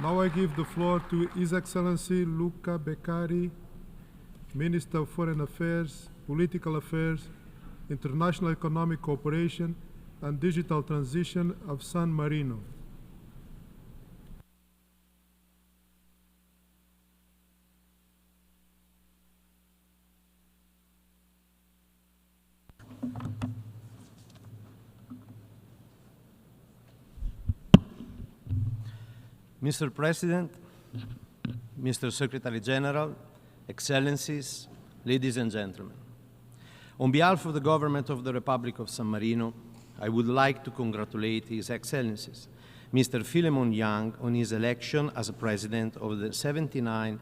Now I give the floor to His Excellency Luca Beccari, Minister of Foreign Affairs, Political Affairs, International Economic Cooperation, and Digital Transition of San Marino. Mr. President, Mr. Secretary General, Excellencies, ladies and gentlemen. On behalf of the Government of the Republic of San Marino, I would like to congratulate His Excellencies, Mr. Philemon Young, on his election as President of the 79th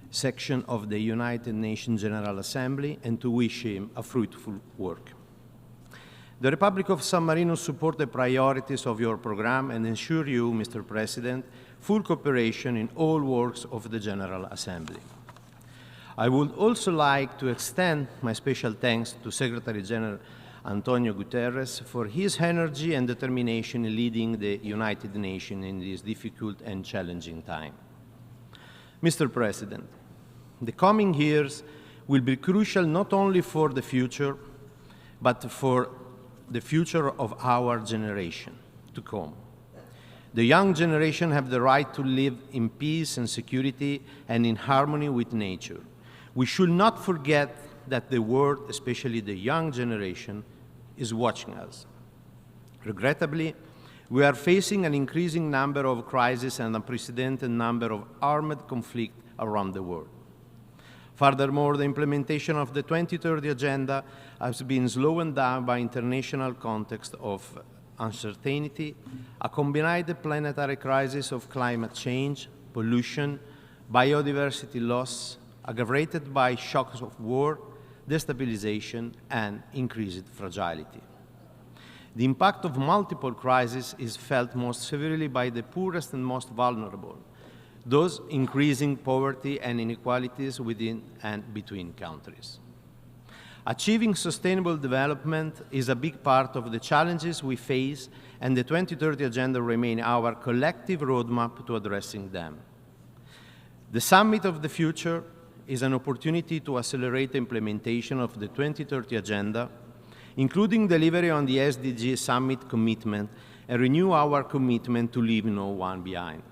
section of the United Nations General Assembly and to wish him a fruitful work. The Republic of San Marino supports the priorities of your program and ensure you, Mr. President, full cooperation in all works of the General Assembly. I would also like to extend my special thanks to Secretary General Antonio Guterres for his energy and determination in leading the United Nations in this difficult and challenging time. Mr. President, the coming years will be crucial not only for the future, but for the future of our generation to come. The young generation have the right to live in peace and security and in harmony with nature. We should not forget that the world, especially the young generation, is watching us. Regrettably, we are facing an increasing number of crises and unprecedented number of armed conflicts around the world. Furthermore, the implementation of the 2030 Agenda has been slowed down by international context of uncertainty, a combined planetary crisis of climate change, pollution, biodiversity loss, aggravated by shocks of war, destabilization, and increased fragility. The impact of multiple crises is felt most severely by the poorest and most vulnerable, those increasing poverty and inequalities within and between countries. Achieving sustainable development is a big part of the challenges we face, and the 2030 Agenda remains our collective roadmap to addressing them. The Summit of the Future is an opportunity to accelerate the implementation of the 2030 Agenda, including delivery on the SDG Summit commitment, and renew our commitment to leave no one behind.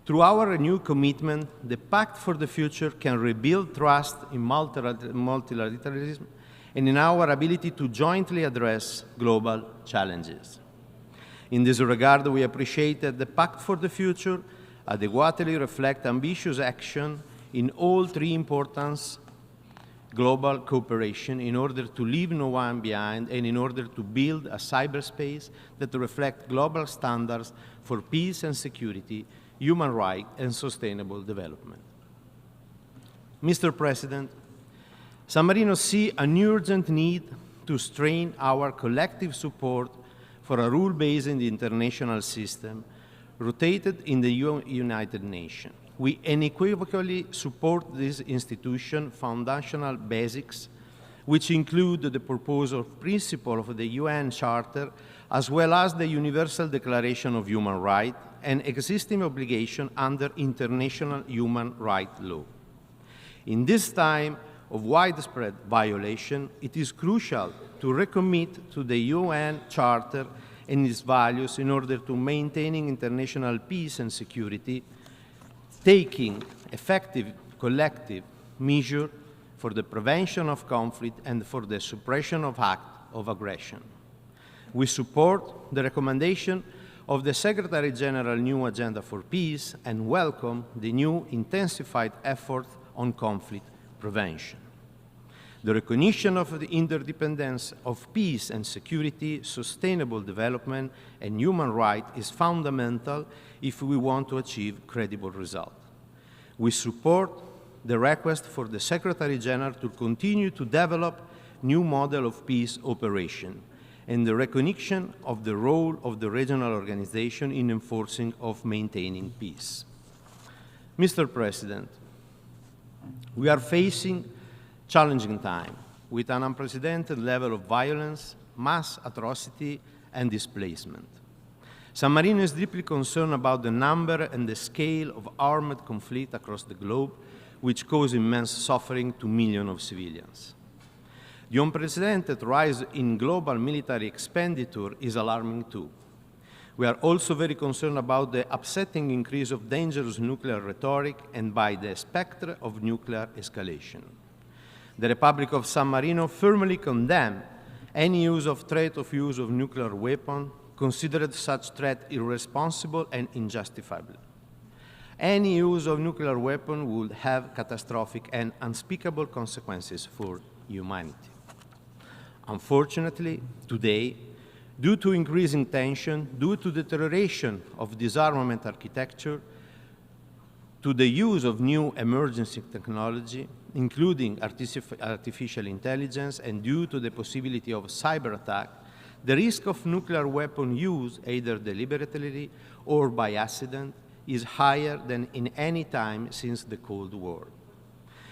Through our renewed commitment, the Pact for the Future can rebuild trust in multilateralism and in our ability to jointly address global challenges. In this regard, we appreciate that the Pact for the Future adequately reflects ambitious action in all three important global cooperation in order to leave no one behind and in order to build a cyberspace that reflects global standards for peace and security, human rights, and sustainable development. Mr. President, San Marino sees an urgent need to strengthen our collective support for a rule-based international system rooted in the United Nations. We unequivocally support this institution's foundational basics, which include the proposal principle of the UN Charter, as well as the Universal Declaration of Human Rights and existing obligation under international human rights law. In this time of widespread violation, it is crucial to recommit to the UN Charter and its values in order to maintain international peace and security, taking effective collective measures for the prevention of conflict and for the suppression of acts of aggression. We support the recommendation of the Secretary General new Agenda for Peace and welcome the new intensified effort on conflict prevention. The recognition of the interdependence of peace and security, sustainable development, and human rights is fundamental if we want to achieve credible results. We support the request for the Secretary General to continue to develop new model of peace operation and the recognition of the role of the regional organization in enforcing of maintaining peace. Mr. President, we are facing challenging time with an unprecedented level of violence, mass atrocity, and displacement. San Marino is deeply concerned about the number and the scale of armed conflict across the globe, which cause immense suffering to millions of civilians. The unprecedented rise in global military expenditure is alarming too. We are also very concerned about the upsetting increase of dangerous nuclear rhetoric and by the specter of nuclear escalation. The Republic of San Marino firmly condemns any threat of use of nuclear weapons, considered such threat irresponsible and injustifiable. Any use of nuclear weapon would have catastrophic and unspeakable consequences for humanity. Unfortunately, today, due to increasing tension, due to deterioration of disarmament architecture, to the use of new emergency technology, including artificial intelligence, and due to the possibility of cyber attack, the risk of nuclear weapon use, either deliberately or by accident, is higher than in any time since the Cold War.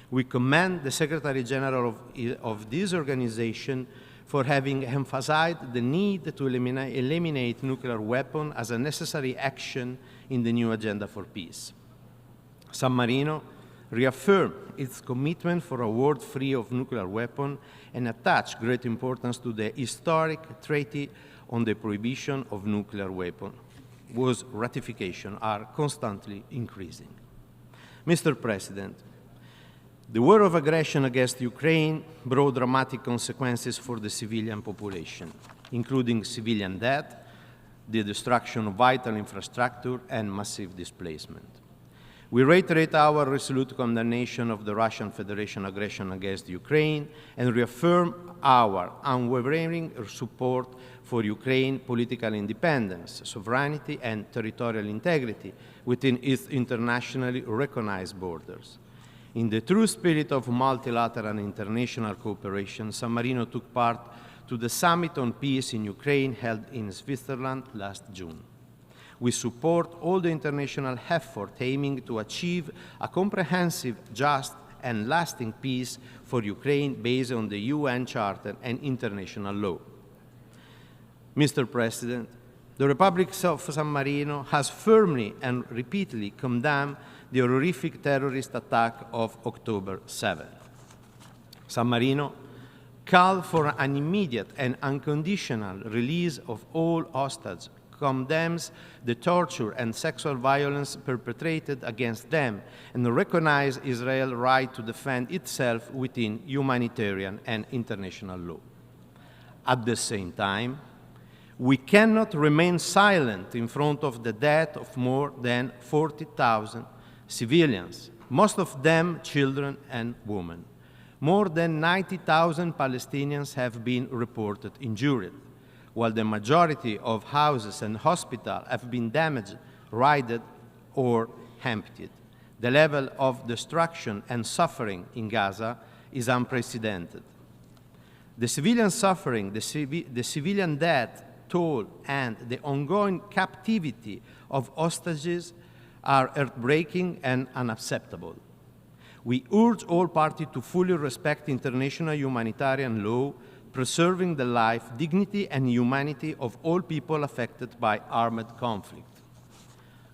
We commend the Secretary General of this organization for having emphasized the need to eliminate nuclear weapons as a necessary action in the new agenda for peace. San Marino reaffirmed its commitment for a world free of nuclear weapons and attached great importance to the historic Treaty on the Prohibition of Nuclear Weapons, whose ratifications are constantly increasing. Mr. President, the war of aggression against Ukraine brought dramatic consequences for the civilian population, including civilian death, the destruction of vital infrastructure, and massive displacement. We reiterate our resolute condemnation of the Russian Federation aggression against Ukraine and reaffirm our unwavering support for Ukraine's political independence, sovereignty, and territorial integrity within its internationally recognized borders. In the true spirit of multilateral and international cooperation, San Marino took part to the Summit on Peace in Ukraine held in Switzerland last June. We support all the international effort aiming to achieve a comprehensive, just, and lasting peace for Ukraine based on the UN Charter and international law. Mr. President, the Republic of San Marino has firmly and repeatedly condemned the horrific terrorist attack of October 7. San Marino called for an immediate and unconditional release of all hostages, condemns the torture and sexual violence perpetrated against them, and recognizes Israel's right to defend itself within humanitarian and international law. At the same time, we cannot remain silent in front of the death of more than 40,000 civilians, most of them children and women. More than 90,000 Palestinians have been reported injured, while the majority of houses and hospitals have been damaged, raided, or emptied. The level of destruction and suffering in Gaza is unprecedented. The civilian suffering, the civilian death toll, and the ongoing captivity of hostages are heartbreaking and unacceptable. We urge all parties to fully respect international humanitarian law, preserving the life, dignity, and humanity of all people affected by armed conflict.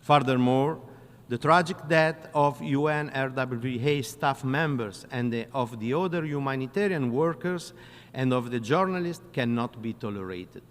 Furthermore, the tragic death of UNRWA staff members and of the other humanitarian workers and of the journalists cannot be tolerated.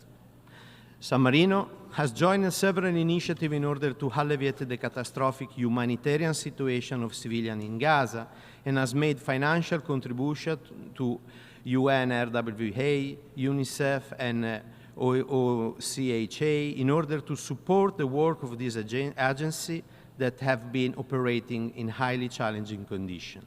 San Marino has joined several initiatives in order to alleviate the catastrophic humanitarian situation of civilians in Gaza and has made financial contributions to UNRWA, UNICEF, and OCHA in order to support the work of this agency that have been operating in highly challenging conditions.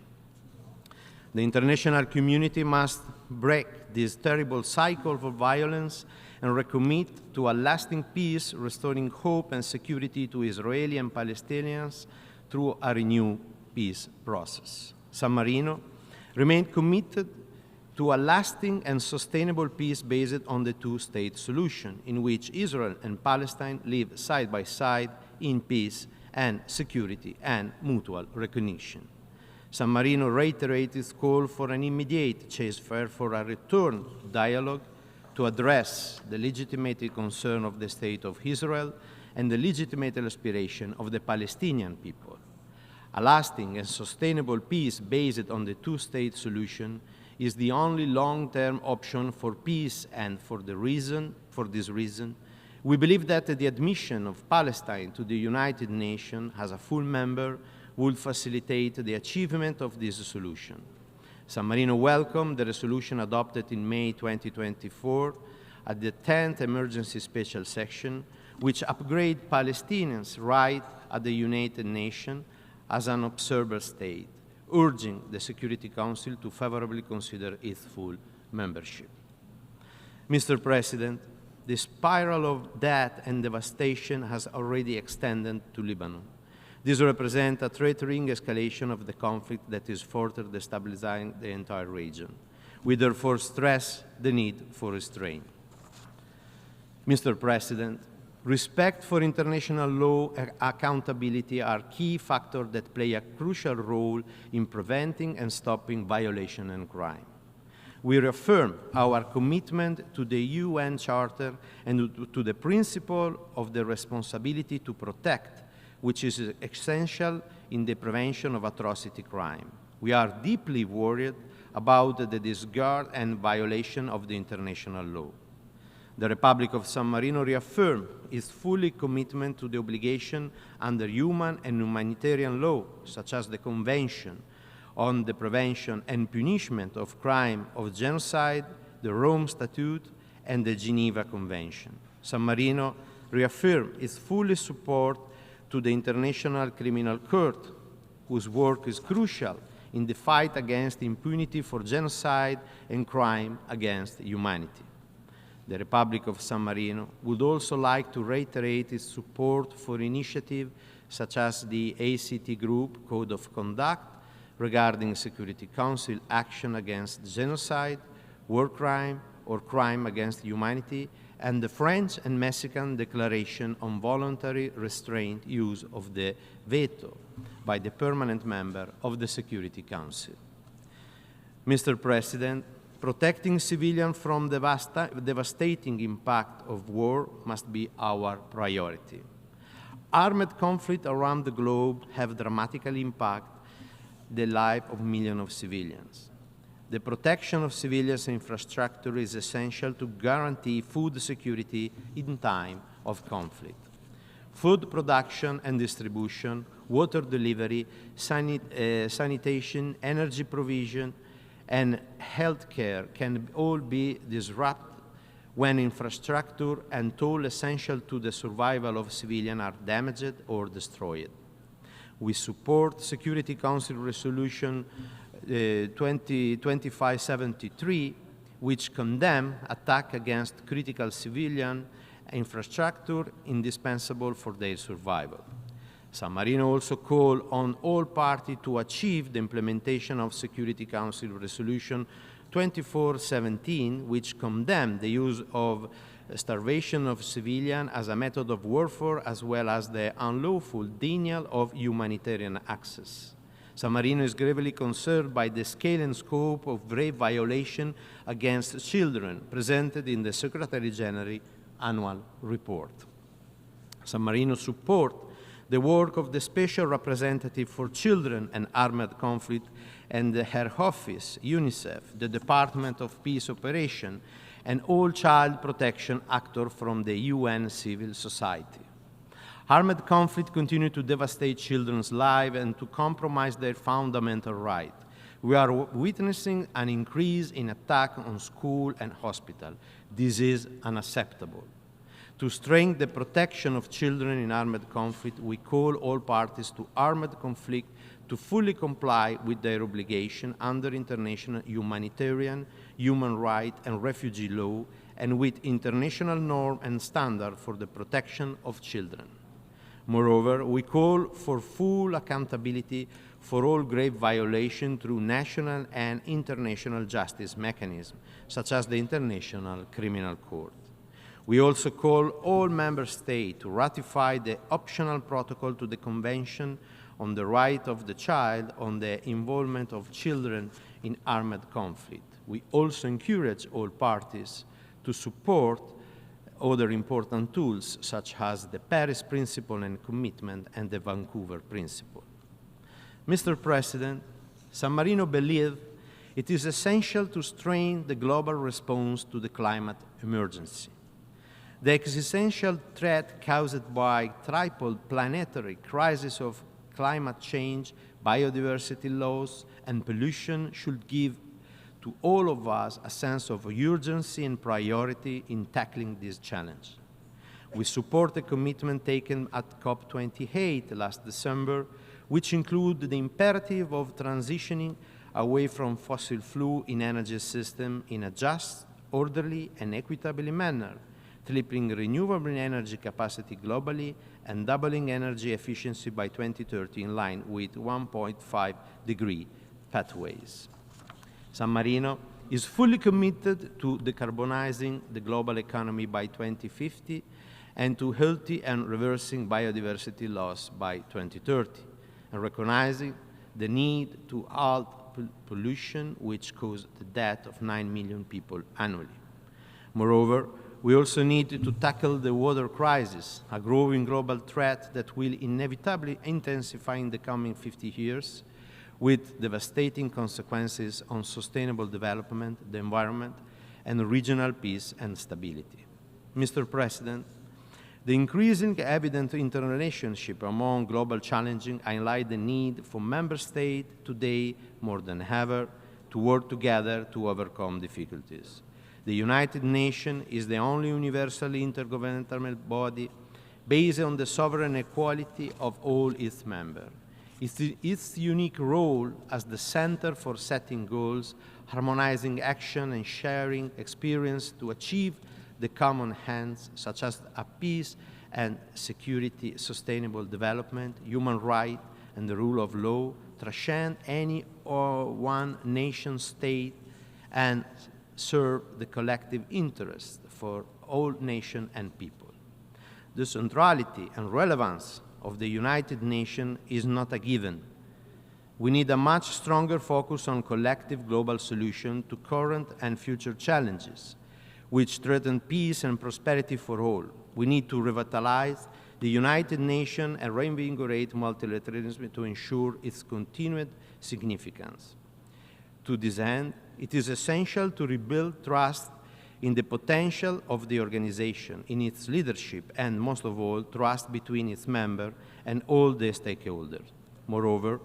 The international community must break this terrible cycle of violence and recommit to a lasting peace, restoring hope and security to Israeli and Palestinians through a renewed peace process. San Marino remained committed to a lasting and sustainable peace based on the two-state solution, in which Israel and Palestine live side by side in peace and security and mutual recognition. San Marino reiterates its call for an immediate ceasefire, for a return to dialogue to address the legitimate concern of the State of Israel and the legitimate aspiration of the Palestinian people. A lasting and sustainable peace based on the two-state solution is the only long-term option for peace, and for this reason, we believe that the admission of Palestine to the United Nations as a full member would facilitate the achievement of this solution. San Marino welcomed the resolution adopted in May 2024 at the 10th Emergency Special Session, which upgrades Palestinians' right at the United Nations as an observer state, urging the Security Council to favorably consider its full membership. Mr. President, the spiral of death and devastation has already extended to Lebanon. This represents a threatening escalation of the conflict that is further destabilizing the entire region. We therefore stress the need for restraint. Mr. President, respect for international law and accountability are key factors that play a crucial role in preventing and stopping violation and crime. We reaffirm our commitment to the UN Charter and to the principle of the responsibility to protect, which is essential in the prevention of atrocity crime. We are deeply worried about the disregard and violation of the international law. The Republic of San Marino reaffirms its full commitment to the obligation under human and humanitarian law, such as the Convention on the Prevention and Punishment of Crime of Genocide, the Rome Statute, and the Geneva Convention. San Marino reaffirms its full support to the International Criminal Court, whose work is crucial in the fight against impunity for genocide and crime against humanity. The Republic of San Marino would also like to reiterate its support for initiatives such as the ACT Group Code of Conduct regarding Security Council action against genocide, war crime, or crime against humanity, and the French and Mexican Declaration on Voluntary Restraint use of the veto by the permanent member of the Security Council. Mr. President, protecting civilians from devastating impact of war must be our priority. Armed conflict around the globe have dramatically impacted the life of millions of civilians. The protection of civilians' infrastructure is essential to guarantee food security in time of conflict. Food production and distribution, water delivery, sanitation, energy provision, and healthcare can all be disrupted when infrastructure and tools essential to the survival of civilians are damaged or destroyed. We support Security Council Resolution 2573, which condemns attacks against critical civilian infrastructure indispensable for their survival. San Marino also calls on all parties to achieve the implementation of Security Council Resolution 2417, which condemns the use of starvation of civilians as a method of warfare, as well as the unlawful denial of humanitarian access. San Marino is gravely concerned by the scale and scope of grave violation against children presented in the Secretary General annual report. San Marino supports the work of the Special Representative for Children and Armed Conflict and her office, UNICEF, the Department of Peace Operations, and all child protection actors from the UN civil society. Armed conflict continues to devastate children's lives and to compromise their fundamental rights. We are witnessing an increase in attacks on schools and hospitals. This is unacceptable. To strengthen the protection of children in armed conflict, we call all parties to armed conflict to fully comply with their obligation under international humanitarian, human rights, and refugee law, and with international norms and standards for the protection of children. Moreover, we call for full accountability for all grave violations through national and international justice mechanisms, such as the International Criminal Court. We also call all member states to ratify the optional protocol to the Convention on the Right of the Child on the involvement of children in armed conflict. We also encourage all parties to support other important tools such as the Paris Principle and Commitment and the Vancouver Principle. Mr. President, San Marino believes it is essential to strengthen the global response to the climate emergency. The existential threat caused by triple planetary crisis of climate change, biodiversity loss, and pollution should give to all of us a sense of urgency and priority in tackling this challenge. We support the commitment taken at COP28 last December, which include the imperative of transitioning away from fossil fuel in energy system in a just, orderly, and equitable manner, tripling renewable energy capacity globally and doubling energy efficiency by 2030 in line with 1.5-degree pathways. San Marino is fully committed to decarbonizing the global economy by 2050 and to healthy and reversing biodiversity loss by 2030, and recognizing the need to halt pollution, which caused the death of 9 million people annually. Moreover, we also need to tackle the water crisis, a growing global threat that will inevitably intensify in the coming 50 years, with devastating consequences on sustainable development, the environment, and regional peace and stability. Mr. President, the increasing evident interrelationship among global challenges highlight the need for member states today more than ever to work together to overcome difficulties. The United Nations is the only universally intergovernmental body based on the sovereign equality of all its members. Its unique role as the center for setting goals, harmonizing action, and sharing experience to achieve the common ends, such as peace and security, sustainable development, human rights, and the rule of law, transcend any one nation state and serve the collective interest for all nations and people. The centrality and relevance of the United Nations is not a given. We need a much stronger focus on collective global solutions to current and future challenges, which threaten peace and prosperity for all. We need to revitalize the United Nations and reinvigorate multilateralism to ensure its continued significance. To this end, it is essential to rebuild trust in the potential of the organization, in its leadership, and most of all, trust between its members and all the stakeholders. Moreover,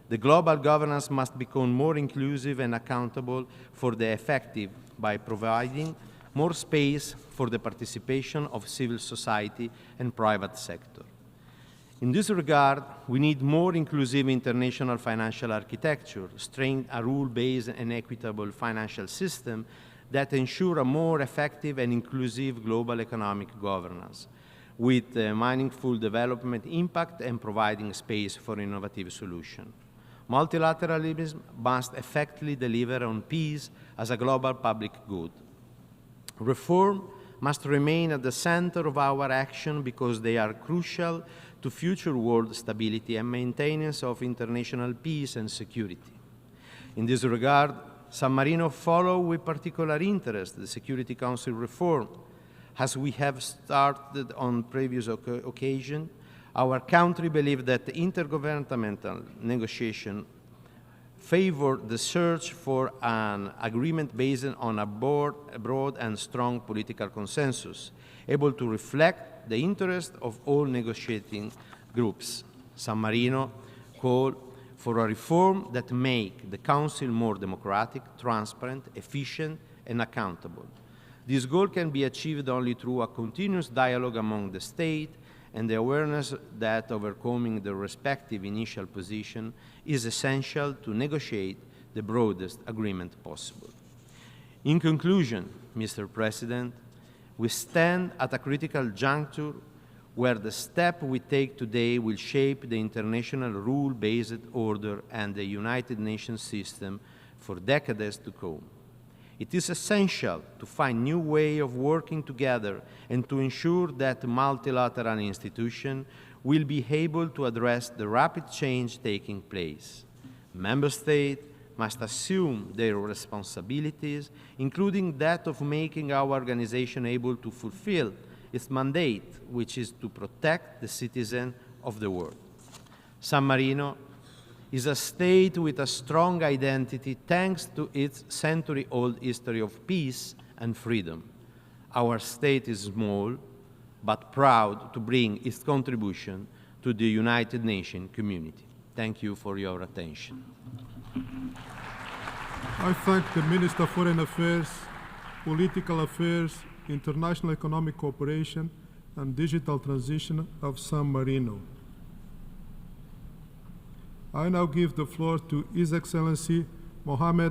the global governance must become more inclusive and accountable for the effective by providing more space for the participation of civil society and private sector. In this regard, we need more inclusive international financial architecture, strengthen a rule-based and equitable financial system that ensure a more effective and inclusive global economic governance, with meaningful development impact and providing space for innovative solutions. Multilateralism must effectively deliver on peace as a global public good. Reform must remain at the center of our action because they are crucial to future world stability and maintenance of international peace and security. In this regard, San Marino follows with particular interest the Security Council reform. As we have started on previous occasion, our country believes that the intergovernmental negotiation favor the search for an agreement based on a broad and strong political consensus, able to reflect the interest of all negotiating groups. San Marino called for a reform that make the Council more democratic, transparent, efficient, and accountable. This goal can be achieved only through a continuous dialogue among the states and the awareness that overcoming the respective initial position is essential to negotiate the broadest agreement possible. In conclusion, Mr. President, we stand at a critical juncture where the step we take today will shape the international rule-based order and the United Nations system for decades to come. It is essential to find new ways of working together and to ensure that multilateral institutions will be able to address the rapid change taking place. Member States must assume their responsibilities, including that of making our organization able to fulfill its mandate, which is to protect the citizen of the world. San Marino is a state with a strong identity thanks to its century-old history of peace and freedom. Our state is small, but proud to bring its contribution to the United Nations community. Thank you for your attention. I thank the Minister of Foreign Affairs, Political Affairs, International Economic Cooperation, and Digital Transition of San Marino. I now give the floor to His Excellency Mohammed